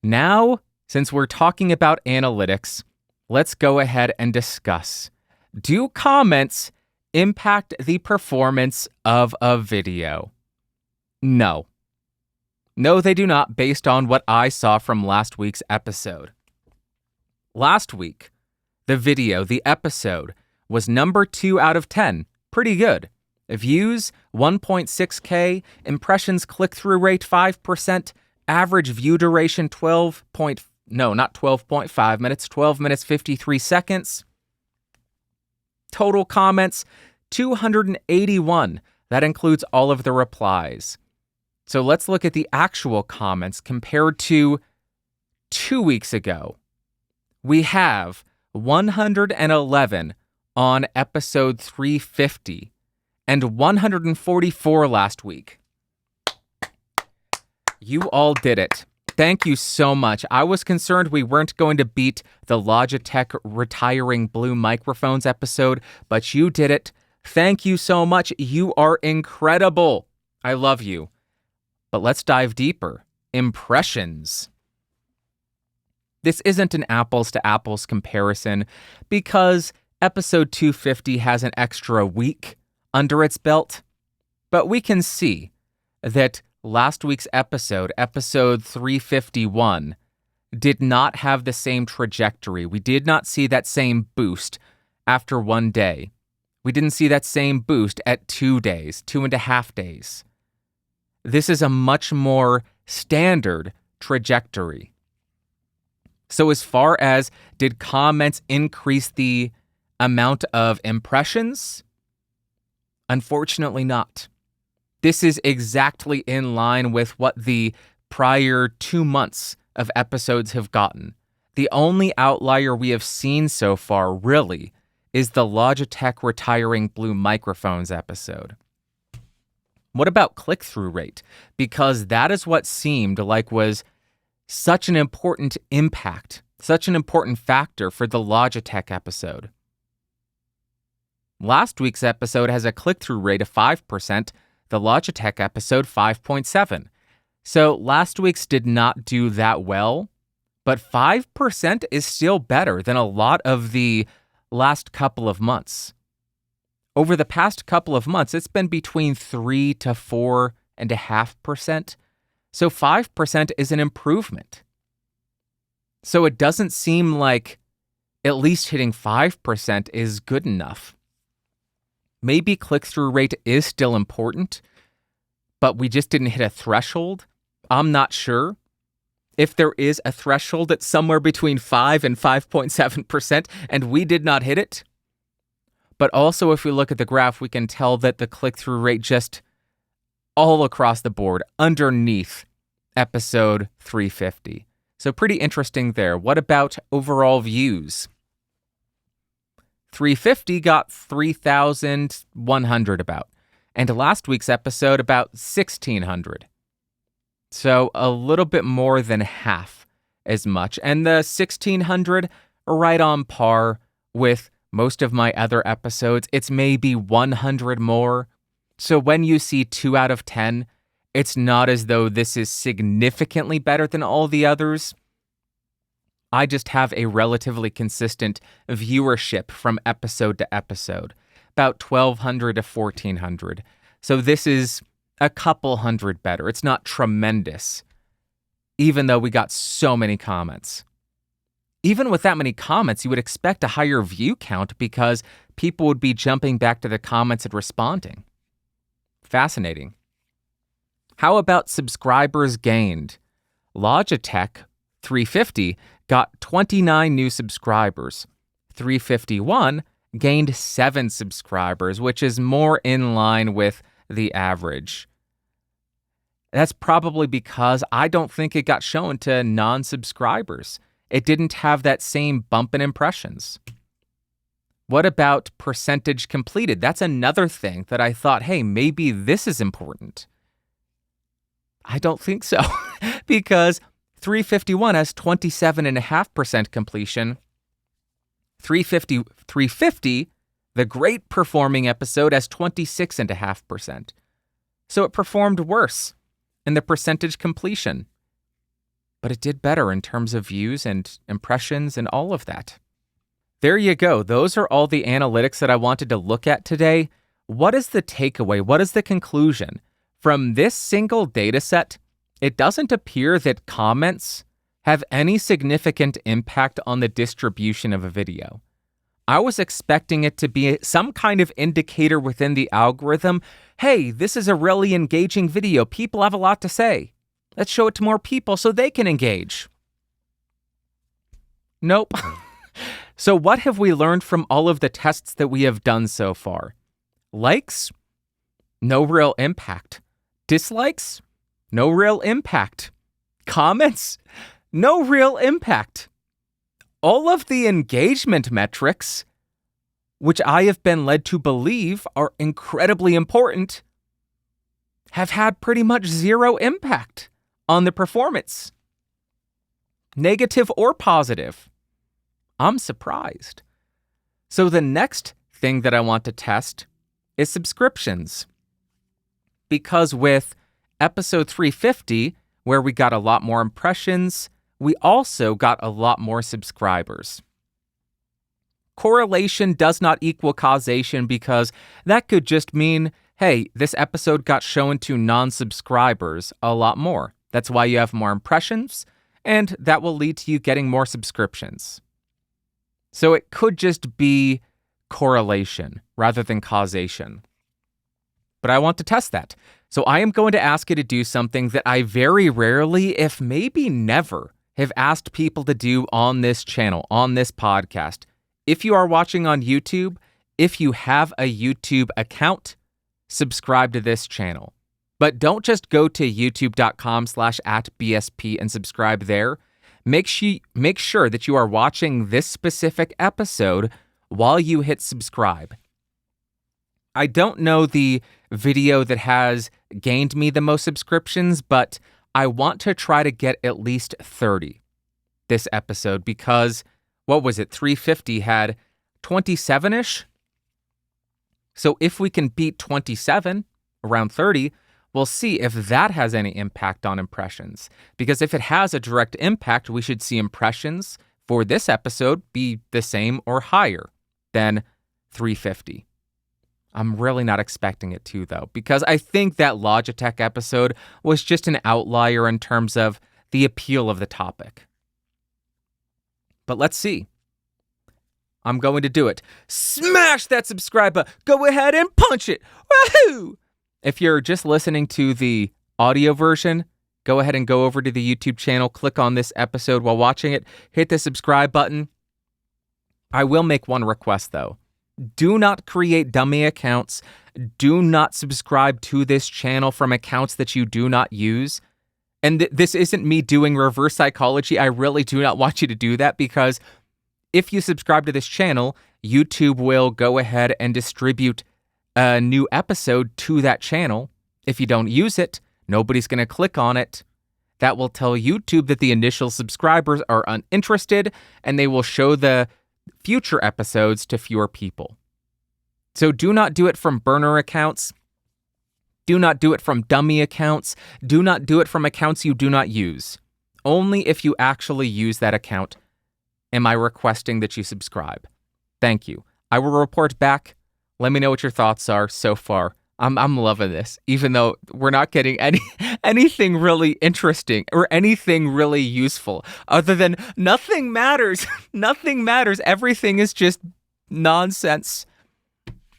Now, since we're talking about analytics, let's go ahead and discuss. Do comments impact the performance of a video? No. No, they do not, based on what I saw from last week's episode. Last week, the episode, was number 2 out of 10. Pretty good. Views, 1.6K. Impressions click-through rate, 5%. Average view duration, 12.5 minutes, 12 minutes, 53 seconds. Total comments, 281. That includes all of the replies. So let's look at the actual comments compared to 2 weeks ago. We have 111 on episode 350 and 144 last week. You all did it. Thank you so much. I was concerned we weren't going to beat the Logitech retiring blue microphones episode, but you did it. Thank you so much. You are incredible. I love you. But let's dive deeper. Impressions. This isn't an apples to apples comparison because episode 250 has an extra week under its belt, but we can see that last week's episode 351, did not have the same trajectory. We did not see that same boost after 1 day. We didn't see that same boost at 2 days, 2.5 days. This is a much more standard trajectory. So as far as did comments increase the amount of impressions? Unfortunately not. This is exactly in line with what the prior 2 months of episodes have gotten. The only outlier we have seen so far, really, is the Logitech retiring blue microphones episode. What about click-through rate? Because that is what seemed like was such an important impact, such an important factor for the Logitech episode. Last week's episode has a click-through rate of 5%, the Logitech episode 5.7%. So last week's did not do that well, but 5% is still better than a lot of the last couple of months. Over the past couple of months, it's been between 3 to 4.5%. So 5% is an improvement. So it doesn't seem like at least hitting 5% is good enough. Maybe click-through rate is still important, but we just didn't hit a threshold. I'm not sure. If there is a threshold that's somewhere between 5 and 5.7%, and we did not hit it. But also, if we look at the graph, we can tell that the click-through rate just all across the board underneath episode 350. So pretty interesting there. What about overall views? 350 got 3,100 about, and last week's episode about 1,600. So a little bit more than half as much, and the 1,600 are right on par with most of my other episodes. It's maybe 100 more. So when you see 2 out of 10, it's not as though this is significantly better than all the others. I just have a relatively consistent viewership from episode to episode, about 1,200 to 1,400. So this is a couple hundred better. It's not tremendous, even though we got so many comments. Even with that many comments, you would expect a higher view count because people would be jumping back to the comments and responding. Fascinating. How about subscribers gained? Logitech 350 got 29 new subscribers. 351 gained 7 subscribers, which is more in line with the average. That's probably because I don't think it got shown to non-subscribers. It didn't have that same bump in impressions. What about percentage completed? That's another thing that I thought, hey, maybe this is important. I don't think so, because 351 has 27.5% completion. 350, the great performing episode, has 26.5%. So it performed worse in the percentage completion. but it did better in terms of views and impressions and all of that. There you go. Those are all the analytics that I wanted to look at today. What is the takeaway? What is the conclusion? From this single data set, it doesn't appear that comments have any significant impact on the distribution of a video. I was expecting it to be some kind of indicator within the algorithm. Hey, this is a really engaging video. People have a lot to say. Let's show it to more people so they can engage. Nope. So what have we learned from all of the tests that we have done so far? Likes? No real impact. Dislikes? No real impact. Comments? No real impact. All of the engagement metrics, which I have been led to believe are incredibly important, have had pretty much zero impact on the performance. Negative or positive. I'm surprised. So the next thing that I want to test is subscriptions. Because with episode 350, where we got a lot more impressions, we also got a lot more subscribers. Correlation does not equal causation because that could just mean, hey, this episode got shown to non-subscribers a lot more. That's why you have more impressions, and that will lead to you getting more subscriptions. So it could just be correlation rather than causation. But I want to test that. So I am going to ask you to do something that I very rarely, if maybe never, have asked people to do on this channel, on this podcast. If you are watching on YouTube, if you have a YouTube account, subscribe to this channel. But don't just go to youtube.com/@BSP and subscribe there. Make sure that you are watching this specific episode while you hit subscribe. I don't know the video that has gained me the most subscriptions, but I want to try to get at least 30 this episode because, 350 had 27-ish? So if we can beat 27, around 30, we'll see if that has any impact on impressions. Because if it has a direct impact, we should see impressions for this episode be the same or higher than 350. I'm really not expecting it to, though, because I think that Logitech episode was just an outlier in terms of the appeal of the topic. But let's see. I'm going to do it. Smash that subscribe button. Go ahead and punch it. Woohoo! If you're just listening to the audio version, go ahead and go over to the YouTube channel, click on this episode while watching it, hit the subscribe button. I will make one request, though. Do not create dummy accounts. Do not subscribe to this channel from accounts that you do not use. And this isn't me doing reverse psychology. I really do not want you to do that because if you subscribe to this channel, YouTube will go ahead and distribute a new episode to that channel. If you don't use it, nobody's going to click on it. That will tell YouTube that the initial subscribers are uninterested and they will show the future episodes to fewer people. So do not do it from burner accounts. Do not do it from dummy accounts. Do not do it from accounts you do not use. Only if you actually use that account am I requesting that you subscribe. Thank you. I will report back. Let me know what your thoughts are so far. I'm loving this, even though we're not getting anything really interesting or anything really useful other than nothing matters. Nothing matters. Everything is just nonsense.